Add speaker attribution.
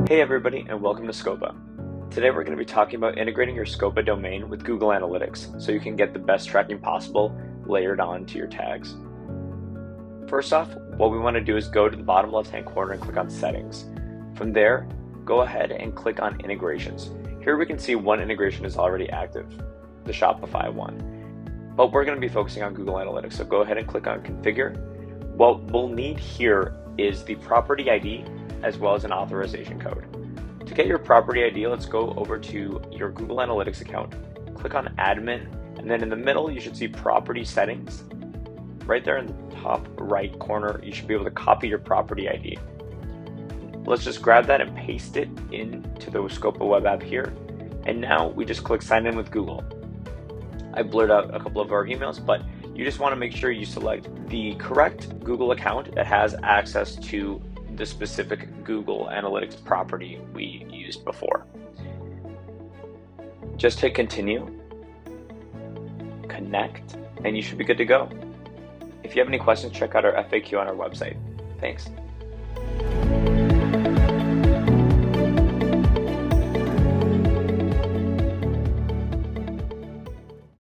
Speaker 1: Hey everybody, and welcome to Scopa. Today we're going to be talking about integrating your Scopa domain with Google Analytics so you can get the best tracking possible layered on to your tags. First off, what we want to do is go to the bottom left-hand corner and click on Settings. From there, go ahead and click on Integrations. Here we can see one integration is already active, the Shopify one. But we're going to be focusing on Google Analytics, so go ahead and click on Configure. What we'll need here is the property ID as well as an authorization code. To get your property ID, let's go over to your Google Analytics account, click on Admin, and then in the middle you should see Property Settings. Right there in the top right corner, you should be able to copy your property ID. Let's just grab that and paste it into the Scopa web app here. And now we just click Sign in with Google. I blurred out a couple of our emails, but you just want to make sure you select the correct Google account that has access to the specific Google Analytics property we used before. Just hit continue, connect, and you should be good to go. If you have any questions, check out our FAQ on our website. Thanks.